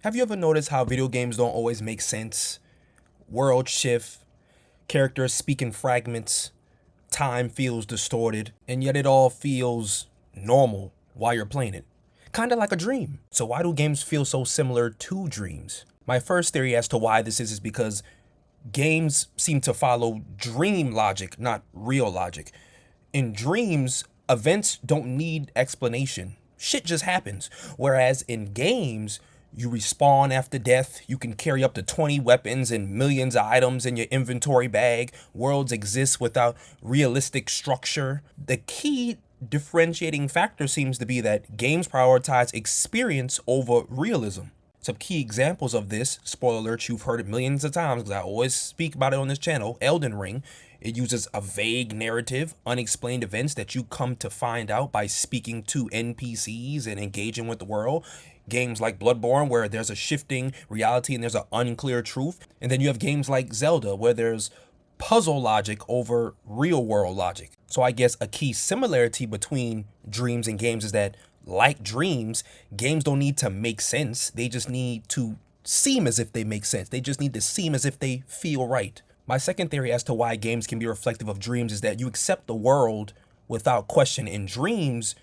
Have you ever noticed how video games don't always make sense? World shift, characters speak in fragments, time feels distorted, and yet it all feels normal while you're playing it. Kinda like a dream. So why do games feel so similar to dreams? My first theory as to why this is because games seem to follow dream logic, not real logic. In dreams, events don't need explanation. Shit just happens. Whereas in games, you respawn after death, you can carry up to 20 weapons and millions of items in your inventory bag. Worlds exist without realistic structure. The key differentiating factor seems to be that games prioritize experience over realism. Some key examples of this, spoiler alert, you've heard it millions of times because I always speak about it on this channel, Elden Ring. It uses a vague narrative, unexplained events that you come to find out by speaking to NPCs and engaging with the world. Games like Bloodborne, where there's a shifting reality and there's an unclear truth. And then you have games like Zelda, where there's puzzle logic over real world logic. So I guess a key similarity between dreams and games is that, like dreams, games don't need to make sense. They just need to seem as if they make sense. They just need to seem as if they feel right. My second theory as to why games can be reflective of dreams is that you accept the world without question. In dreams,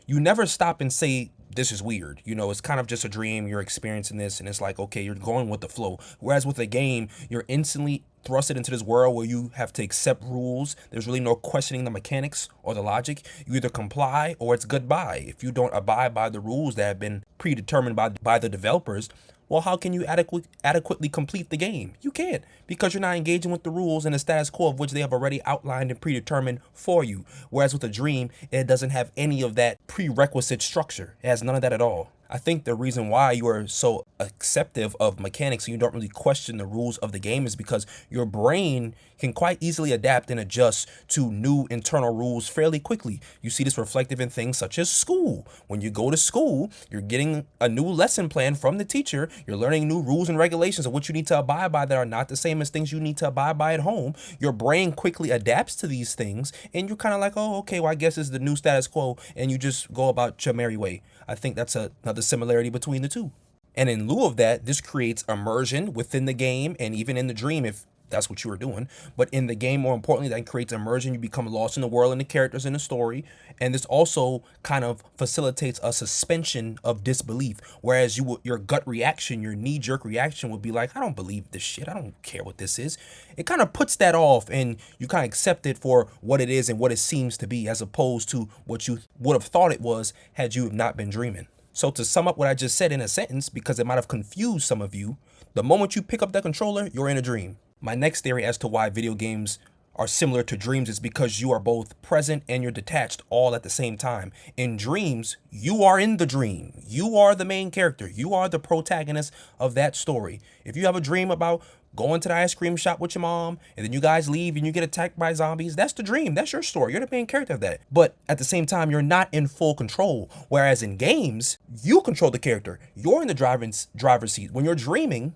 you never stop and say, this is weird. You know, it's kind of just a dream. You're experiencing this and it's like, okay, you're going with the flow. Whereas with a game, you're instantly thrusted into this world where you have to accept rules. There's really no questioning the mechanics or the logic. You either comply or it's goodbye. If you don't abide by the rules that have been predetermined by the developers, well, how can you adequately complete the game? You can't, because you're not engaging with the rules and the status quo of which they have already outlined and predetermined for you. Whereas with a dream, it doesn't have any of that prerequisite structure. It has none of that at all. I think the reason why you are so acceptive of mechanics and you don't really question the rules of the game is because your brain can quite easily adapt and adjust to new internal rules fairly quickly. You see this reflective in things such as school. When you go to school, you're getting a new lesson plan from the teacher. You're learning new rules and regulations of what you need to abide by that are not the same as things you need to abide by at home. Your brain quickly adapts to these things and you're kind of like, oh, okay, well, I guess it's the new status quo, and you just go about your merry way. I think that's another similarity between the two. And in lieu of that, this creates immersion within the game and even in the dream if that's what you were doing. But in the game, more importantly, that creates immersion. You become lost in the world and the characters in the story. And this also kind of facilitates a suspension of disbelief. Whereas your gut reaction, your knee-jerk reaction would be like, I don't believe this shit. I don't care what this is. It kind of puts that off and you kind of accept it for what it is and what it seems to be, as opposed to what you would have thought it was had you not been dreaming. So to sum up what I just said in a sentence, because it might have confused some of you, the moment you pick up that controller, you're in a dream. My next theory as to why video games are similar to dreams is because you are both present and you're detached all at the same time. In dreams, you are in the dream. You are the main character. You are the protagonist of that story. If you have a dream about going to the ice cream shop with your mom and then you guys leave and you get attacked by zombies, that's the dream. That's your story. You're the main character of that. But at the same time, you're not in full control. Whereas in games, you control the character. You're in the driver's seat. When you're dreaming,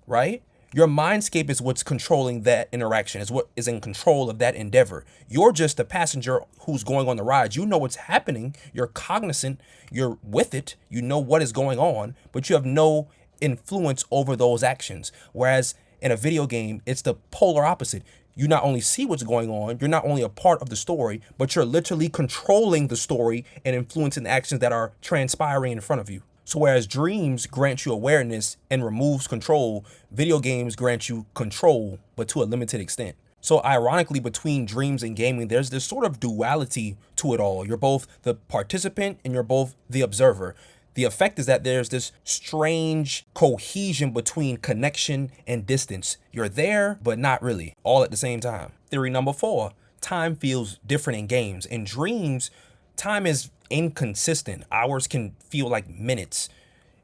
right? Your mindscape is what's controlling that interaction, is what is in control of that endeavor. You're just a passenger who's going on the ride. You know what's happening. You're cognizant. You're with it. You know what is going on, but you have no influence over those actions. Whereas in a video game, it's the polar opposite. You not only see what's going on, you're not only a part of the story, but you're literally controlling the story and influencing the actions that are transpiring in front of you. So whereas dreams grant you awareness and removes control, video games grant you control, but to a limited extent. So ironically, between dreams and gaming, there's this sort of duality to it all. You're both the participant and you're both the observer. The effect is that there's this strange cohesion between connection and distance. You're there, but not really, all at the same time. Theory number 4, time feels different in games. In dreams, time is inconsistent. Hours can feel like minutes.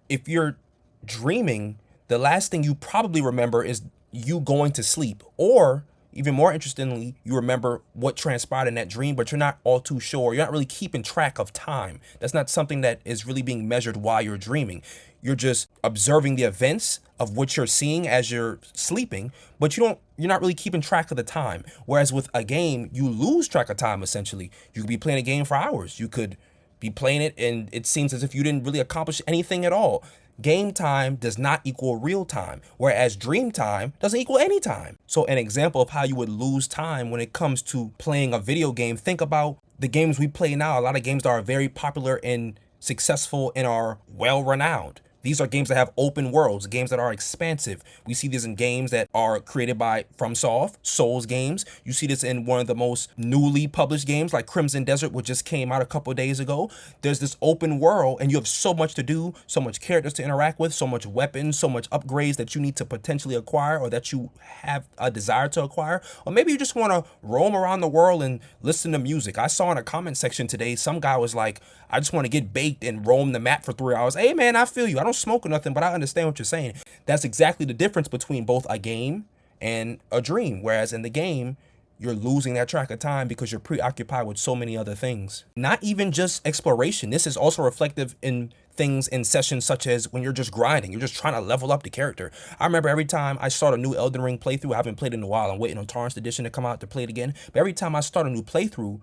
If you're dreaming, the last thing you probably remember is you going to sleep, or even more interestingly, you remember what transpired in that dream, but you're not all too sure. You're not really keeping track of time. That's not something that is really being measured while you're dreaming. You're just observing the events of what you're seeing as you're sleeping, but you're not really keeping track of the time. Whereas with a game, you lose track of time essentially. You could be playing a game for hours. You could be playing it and it seems as if you didn't really accomplish anything at all. Game time does not equal real time, whereas dream time doesn't equal any time. So an example of how you would lose time when it comes to playing a video game, think about the games we play now. A lot of games that are very popular and successful and are well renowned. These are games that have open worlds, games that are expansive. We see this in games that are created by FromSoft, Souls games. You see this in one of the most newly published games like Crimson Desert, which just came out a couple of days ago. There's this open world and you have so much to do, so much characters to interact with, so much weapons, so much upgrades that you need to potentially acquire or that you have a desire to acquire. Or maybe you just want to roam around the world and listen to music. I saw in a comment section today, some guy was like, I just want to get baked and roam the map for 3 hours. Hey man, I feel you. I don't smoke or nothing, but I understand what you're saying. That's exactly the difference between both a game and a dream. Whereas in the game, you're losing that track of time because you're preoccupied with so many other things. Not even just exploration. This is also reflective in things in sessions such as when you're just grinding. You're just trying to level up the character. I remember every time I start a new Elden Ring playthrough, I haven't played it in a while. I'm waiting on Torrance Edition to come out to play it again. But every time I start a new playthrough,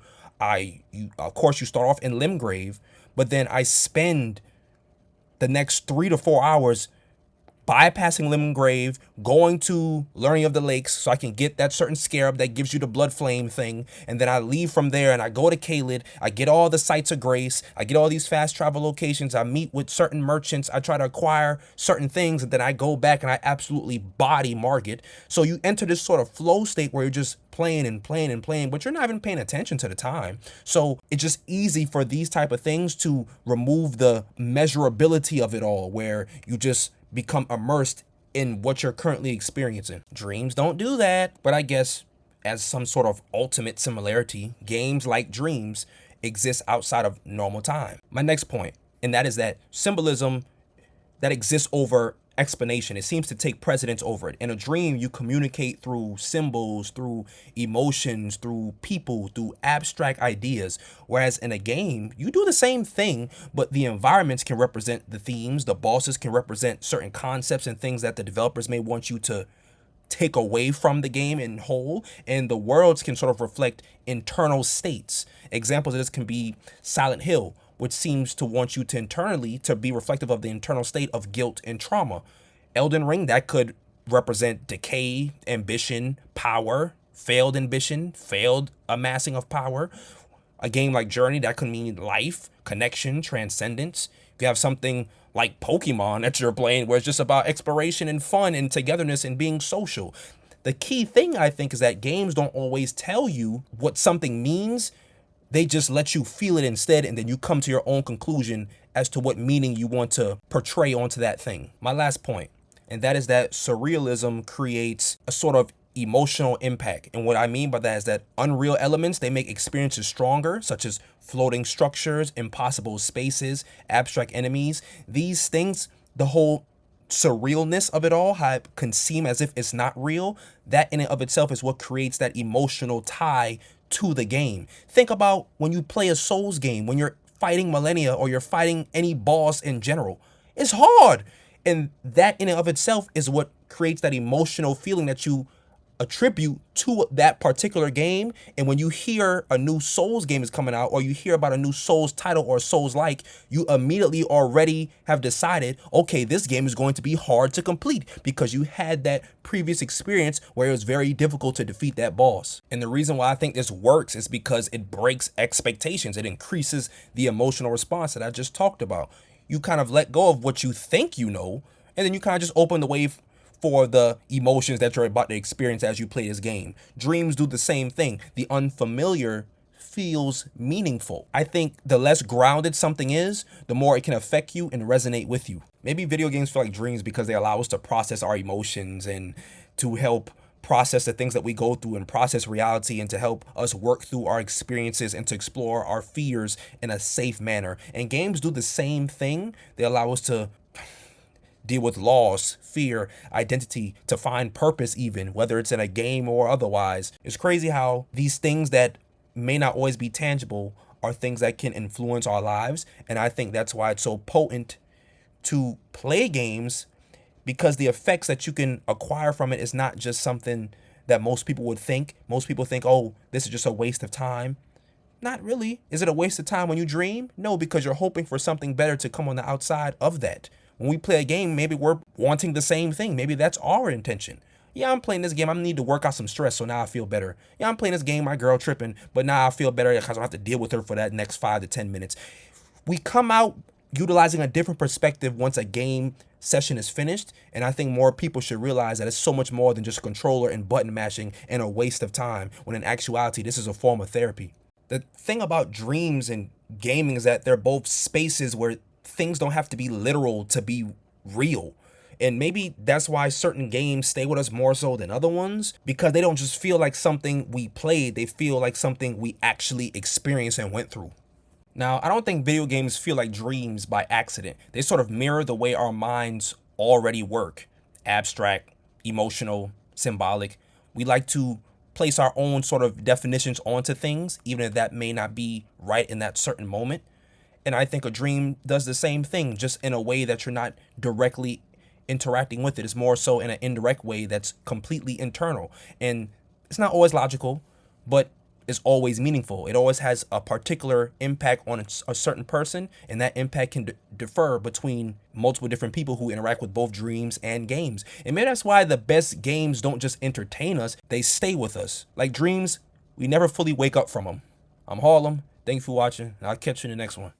of course you start off in Limgrave, but then I spend the next 3 to 4 hours bypassing Limgrave, going to Learning of the Lakes so I can get that certain scarab that gives you the blood flame thing, and then I leave from there and I go to Caelid, I get all the sites of grace, I get all these fast travel locations, I meet with certain merchants, I try to acquire certain things, and then I go back and I absolutely body Margit. So you enter this sort of flow state where you're just playing and playing and playing, but you're not even paying attention to the time. So it's just easy for these type of things to remove the measurability of it all, where you just become immersed in what you're currently experiencing. Dreams don't do that, but I guess as some sort of ultimate similarity, games like dreams exist outside of normal time. My next point, and that is that symbolism that exists over explanation, it seems to take precedence over it. In a dream, you communicate through symbols, through emotions, through people, through abstract ideas. Whereas in a game, you do the same thing, but the environments can represent the themes, the bosses can represent certain concepts and things that the developers may want you to take away from the game in whole, and the worlds can sort of reflect internal states. Examples of this can be Silent Hill, which seems to want you to internally to be reflective of the internal state of guilt and trauma. Elden Ring, that could represent decay, ambition, power, failed ambition, failed amassing of power. A game like Journey, that could mean life, connection, transcendence. If you have something like Pokemon that you're playing where it's just about exploration and fun and togetherness and being social. The key thing, I think, is that games don't always tell you what something means. They just let you feel it instead, and then you come to your own conclusion as to what meaning you want to portray onto that thing. My last point, and that is that surrealism creates a sort of emotional impact. And what I mean by that is that unreal elements, they make experiences stronger, such as floating structures, impossible spaces, abstract enemies. These things, the whole surrealness of it all, how it can seem as if it's not real, that in and of itself is what creates that emotional tie to the game. Think about when you play a Souls game, when you're fighting Millennia or you're fighting any boss in general. It's hard. And that in and of itself is what creates that emotional feeling that you attribute to that particular game. And when you hear a new Souls game is coming out, or you hear about a new Souls title or Souls like, you immediately already have decided, okay, this game is going to be hard to complete because you had that previous experience where it was very difficult to defeat that boss. And the reason why I think this works is because it breaks expectations. It increases the emotional response that I just talked about. You kind of let go of what you think you know, and then you kind of just open the way for the emotions that you're about to experience as you play this game. Dreams do the same thing. The unfamiliar feels meaningful. I think the less grounded something is, the more it can affect you and resonate with you. Maybe video games feel like dreams because they allow us to process our emotions and to help process the things that we go through and process reality, and to help us work through our experiences and to explore our fears in a safe manner. And games do the same thing. They allow us to deal with loss, fear, identity, to find purpose even, whether it's in a game or otherwise. It's crazy how these things that may not always be tangible are things that can influence our lives. And I think that's why it's so potent to play games, because the effects that you can acquire from it is not just something that most people would think. Most people think, oh, this is just a waste of time. Not really. Is it a waste of time when you dream? No, because you're hoping for something better to come on the outside of that. When we play a game, maybe we're wanting the same thing. Maybe that's our intention. Yeah, I'm playing this game. I need to work out some stress, so now I feel better. Yeah, I'm playing this game. My girl tripping, but now I feel better because I don't have to deal with her for that next 5 to 10 minutes. We come out utilizing a different perspective once a game session is finished, and I think more people should realize that it's so much more than just controller and button mashing and a waste of time, when in actuality this is a form of therapy. The thing about dreams and gaming is that they're both spaces where things don't have to be literal to be real. And maybe that's why certain games stay with us more so than other ones, because they don't just feel like something we played, they feel like something we actually experienced and went through. Now, I don't think video games feel like dreams by accident. They sort of mirror the way our minds already work: abstract, emotional, symbolic. We like to place our own sort of definitions onto things, even if that may not be right in that certain moment. And I think a dream does the same thing, just in a way that you're not directly interacting with it. It's more so in an indirect way that's completely internal. And it's not always logical, but it's always meaningful. It always has a particular impact on a certain person, and that impact can differ between multiple different people who interact with both dreams and games. And maybe that's why the best games don't just entertain us, they stay with us. Like dreams, we never fully wake up from them. I'm Harlem. Thank you for watching, and I'll catch you in the next one.